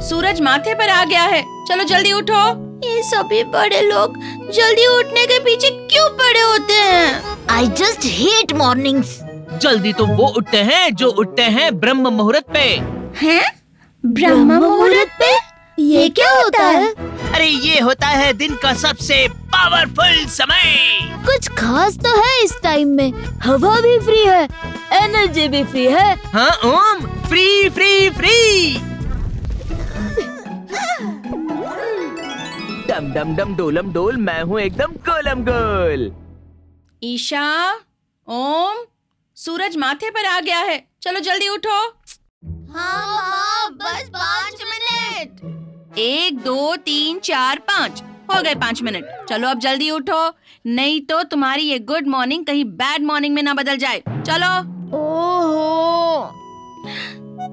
सूरज माथे पर आ गया है, चलो जल्दी उठो। ये सभी बड़े लोग जल्दी उठने के पीछे क्यों पड़े होते हैं? I just hate mornings. जल्दी तो वो उठते हैं जो उठते हैं ब्रह्म मुहूर्त पे। हैं? ब्रह्म मुहूर्त पे? ये क्या होता है? अरे ये होता है दिन का सबसे पावरफुल समय। कुछ खास तो है इस टाइम में। हवा भी फ्री है, एनर्जी भी फ्री है। हाँ ओम, फ्री फ्री फ्री। डम डम डम डोलम डोल, मैं हूँ एकदम गोलम गोल। ईशा, ओम, सूरज माथे पर आ गया है, चलो जल्दी उठो। हाँ माँ, बस 5 मिनट। 1 2 3 4 5 हो गए 5 मिनट। चलो अब जल्दी उठो, नहीं तो तुम्हारी ये गुड मॉर्निंग कहीं बैड मॉर्निंग में ना बदल जाए। चलो। ओहो,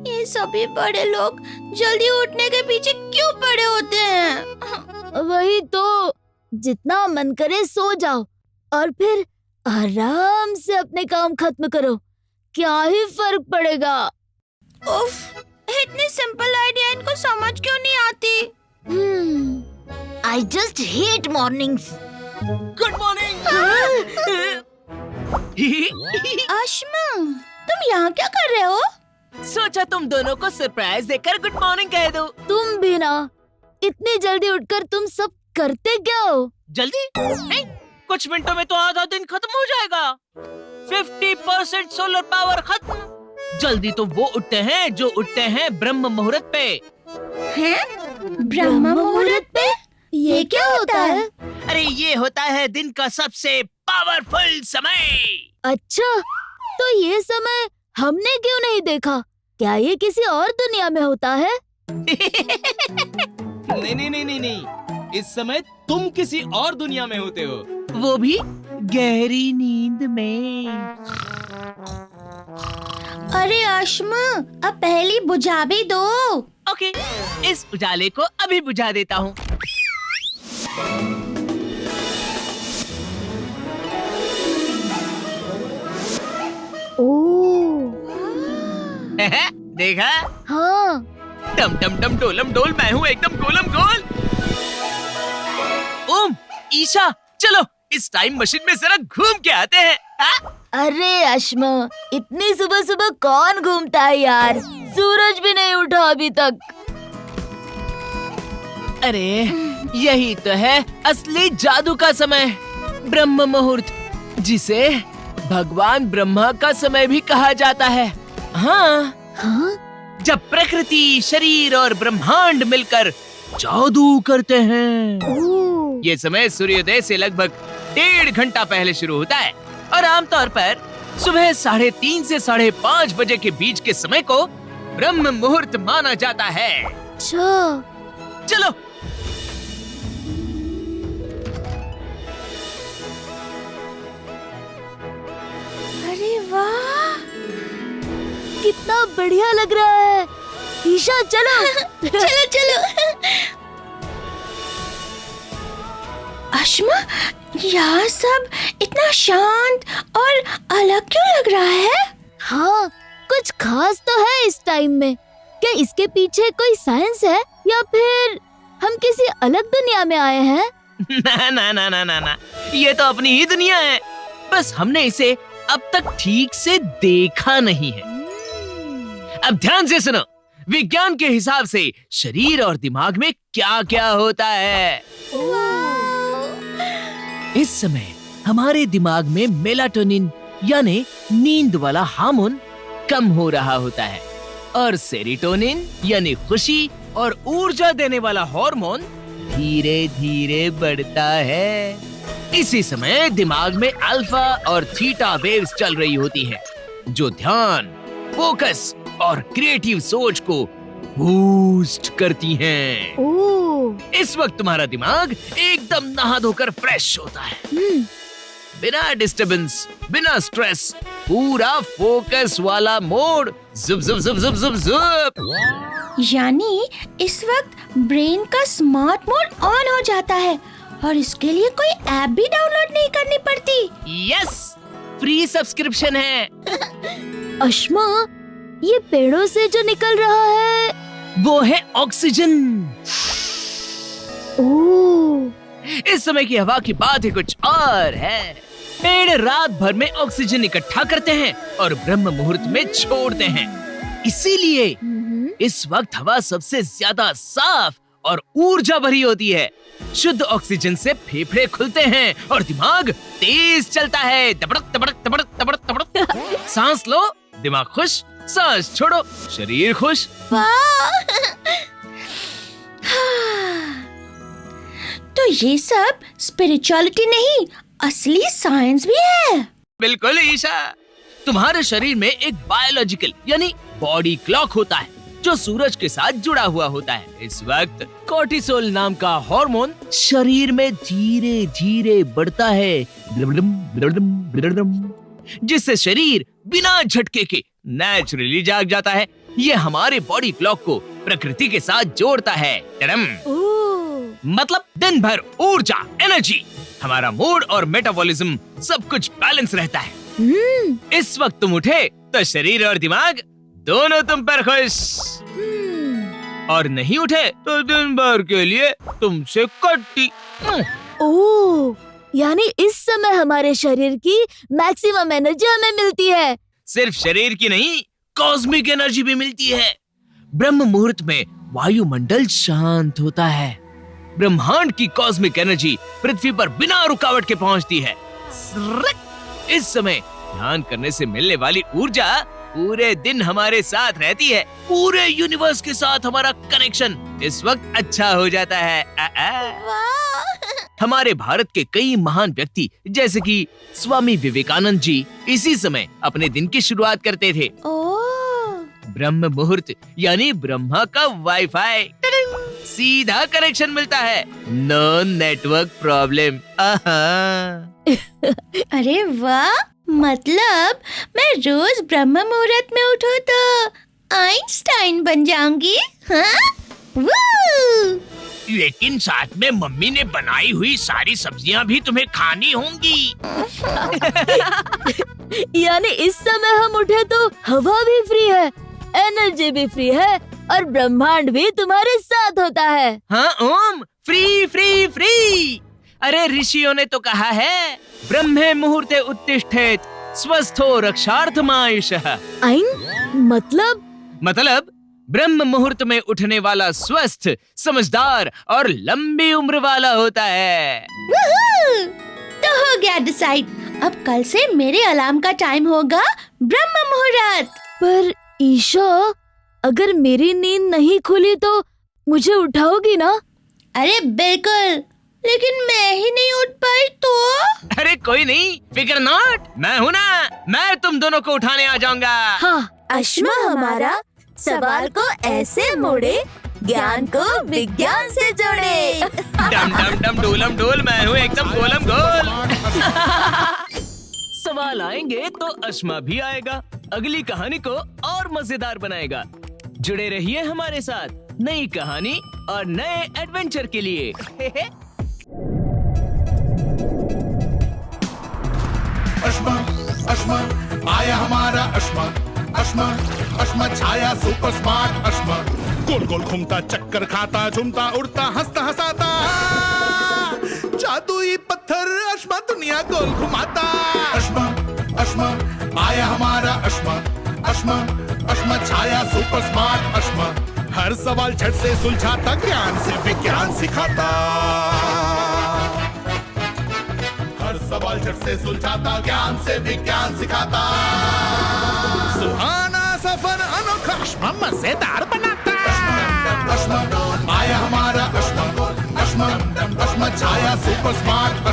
ये सभी बड़े लोग जल्दी उठने के पीछे क्यों पड़े होते हैं? वही तो, जितना मन करे सो जाओ और फिर आराम से अपने काम खत्म करो, क्या ही फर्क पड़ेगा। उफ, इतनी सिंपल आइडिया इनको समझ क्यों नहीं आती? I just hate mornings. Good morning. Ashma, तुम यहाँ क्या कर रहे हो? सोचा तुम दोनों को सरप्राइज देकर गुड मॉर्निंग कह दो। तुम भी ना, इतनी जल्दी उठकर तुम सब करते क्या हो? जल्दी? नहीं, कुछ मिनटों में तो आधा दिन खत्म हो जाएगा। 50% सोलर पावर खत्म। जल्दी तो वो उठते हैं जो उठते हैं ब्रह्म मुहूर्त पे। हैं? ब्रह्म मुहूर्त पे? ये क्या होता है? अरे ये होता है दिन का सबसे पावरफुल समय। अच्छा, तो ये समय हमने क्यों नहीं देखा? क्या ये किसी और दुनिया में होता है? नहीं, इस समय तुम किसी और दुनिया में होते हो। वो भी गहरी नींद में। अरे आशमा, अब पहली बुझा भी दो। ओके, इस उजाले को अभी बुझा देता हूँ। ओह, देखा? हाँ। डम डम डम डोलम डोल, मैं हूँ एकदम गोलम गोल। ओम, ईशा, चलो इस टाइम मशीन में जरा घूम के आते हैं। अरे अश्मा, इतनी सुबह सुबह कौन घूमता है यार? सूरज भी नहीं उठा अभी तक। अरे यही तो है असली जादू का समय, ब्रह्म मुहूर्त, जिसे भगवान ब्रह्मा का समय भी कहा जाता है। हाँ, जब प्रकृति, शरीर और ब्रह्मांड मिलकर जादू करते हैं। ये समय सूर्योदय से लगभग 1.5 घंटा पहले शुरू होता है और आमतौर पर सुबह 3:30 से 5:30 बजे के बीच के समय को ब्रह्म मुहूर्त माना जाता है। अच्छा, चलो। अरे वाह, कितना बढ़िया लग रहा है। ईशा चलो। चलो चलो। आशमा, यहाँ सब इतना शांत और अलग क्यों लग रहा है? हाँ, कुछ खास तो है इस टाइम में। क्या इसके पीछे कोई साइंस है या फिर हम किसी अलग दुनिया में आए हैं? ना ना ना ना ना ना, ये तो अपनी ही दुनिया है, बस हमने इसे अब तक ठीक से देखा नहीं है। अब ध्यान से सुनो, विज्ञान के हिसाब से शरीर और दिमाग में क्या क्या होता है। इस समय हमारे दिमाग में मेलाटोनिन यानी नींद वाला हार्मोन कम हो रहा होता है और सेरोटोनिन यानी खुशी और ऊर्जा देने वाला हार्मोन धीरे धीरे बढ़ता है। इसी समय दिमाग में अल्फा और थीटा वेव्स चल रही होती हैं, जो ध्यान, फोकस और क्रिएटिव सोच को बूस्ट करती हैं। इस वक्त तुम्हारा दिमाग एकदम नहा धोकर फ्रेश होता है, बिना डिस्टरबेंस, बिना स्ट्रेस, पूरा फोकस वाला मोड। जुप जुप जुप जुप जुप जुप। यानी इस वक्त ब्रेन का स्मार्ट मोड ऑन हो जाता है और इसके लिए कोई ऐप भी डाउनलोड नहीं करनी पड़ती। यस, फ्री सब्सक्रिप्शन है। अश्मा, ये पेड़ों से जो निकल रहा है वो है ऑक्सीजन। ओह, इस समय की हवा की बात ही कुछ और है। पेड़ रात भर में ऑक्सीजन इकट्ठा करते हैं और ब्रह्म मुहूर्त में छोड़ते हैं। इसीलिए इस वक्त हवा सबसे ज्यादा साफ और ऊर्जा भरी होती है। शुद्ध ऑक्सीजन से फेफड़े खुलते हैं और दिमाग तेज चलता है। तबड़क तबड़क तबड़क तबड़क तबड़क। सांस लो, दिमाग खुश, सांस छोड़ो, शरीर खुश। तो ये सब स्पिरिचुअलिटी नहीं, असली साइंस भी है। बिल्कुल ईशा, तुम्हारे शरीर में एक बायोलॉजिकल यानी बॉडी क्लॉक होता है जो सूरज के साथ जुड़ा हुआ होता है। इस वक्त कोर्टिसोल नाम का हार्मोन शरीर में धीरे धीरे बढ़ता है, जिससे शरीर बिना झटके के नेचुरली जाग जाता है। ये हमारे बॉडी क्लॉक को प्रकृति के साथ जोड़ता है। मतलब दिन भर ऊर्जा, एनर्जी, हमारा मूड और मेटाबॉलिज्म सब कुछ बैलेंस रहता है। इस वक्त तुम उठे तो शरीर और दिमाग दोनों तुम पर खुश, और नहीं उठे तो दिन भर के लिए तुमसे कट्टी। ओह, यानी इस समय हमारे शरीर की मैक्सिमम एनर्जी हमें मिलती है। सिर्फ शरीर की नहीं, कॉस्मिक एनर्जी भी मिलती है। ब्रह्म मुहूर्त में वायुमंडल शांत होता है। ब्रह्मांड की कॉस्मिक एनर्जी पृथ्वी पर बिना रुकावट के पहुंचती है। इस समय ध्यान करने से मिलने वाली ऊर्जा पूरे दिन हमारे साथ रहती है। पूरे यूनिवर्स के साथ हमारा कनेक्शन इस वक्त अच्छा हो जाता है। हमारे भारत के कई महान व्यक्ति जैसे कि स्वामी विवेकानंद जी इसी समय अपने दिन की शुरुआत करते थे। ब्रह्म मुहूर्त यानी ब्रह्मा का वाईफाई, सीधा कनेक्शन मिलता है, नो नेटवर्क प्रॉब्लम। अरे वाह, मतलब मैं रोज ब्रह्म मुहूर्त में उठूं तो आइंस्टाइन बन जाऊंगी, हाँ? वू! लेकिन साथ में मम्मी ने बनाई हुई सारी सब्जियां भी तुम्हें खानी होंगी। यानी इस समय हम उठे तो हवा भी फ्री है, एनर्जी भी फ्री है और ब्रह्मांड भी तुम्हारे साथ होता है। हाँ ओम, फ्री फ्री फ्री। अरे ऋषियों ने तो कहा है, ब्रह्मे मुहूर्ते उत्तिष्ठेत स्वस्थो रक्षार्थमायुषः। मतलब ब्रह्म मुहूर्त में उठने वाला स्वस्थ, समझदार और लंबी उम्र वाला होता है। तो हो गया डिसाइड, अब कल से मेरे अलार्म का टाइम होगा ब्रह्म मुहूर्त। पर ईशा, अगर मेरी नींद नहीं खुली तो मुझे उठाओगी ना? अरे बिल्कुल, लेकिन मैं ही नहीं उठ पाई तो? अरे कोई नहीं, फिकर नॉट, मैं हूँ ना, मैं तुम दोनों को उठाने आ जाऊंगा। हाँ, अश्मा हमारा सवाल को ऐसे मोड़े, ज्ञान को विज्ञान से जोड़े। डम डम डम डोलम डोल, मैं हूँ एकदम गोलम गोल। सवाल आएंगे तो अश्मा भी आएगा, अगली कहानी को और मजेदार बनाएगा। जुड़े रहिए हमारे साथ नई कहानी और नए एडवेंचर के लिए। अश्मा अश्मा आया हमारा अश्मा, अश्मा अश्मा छाया सुपर स्मार्ट अश्मा। गोल गोल घूमता, चक्कर खाता, झूमता उड़ता, हंसता हंसाता, जादुई पत्थर अश्मा दुनिया गोल घुमाता। अश्मा अश्मा आया हमारा अश्मा, अश्मा अश्मा छाया सुपर स्मार्ट अश्मा। हर सवाल झट से सुलझाता, ज्ञान से विज्ञान सिखाता। हर सवाल झट से सुलझाता, ज्ञान से विज्ञान सिखाता। सुहाना सफर अनोखा अश्मा मजेदार बनाता। अश्मा आया हमारा अश्मा, अश्मा अश्मा छाया सुपर स्मार्ट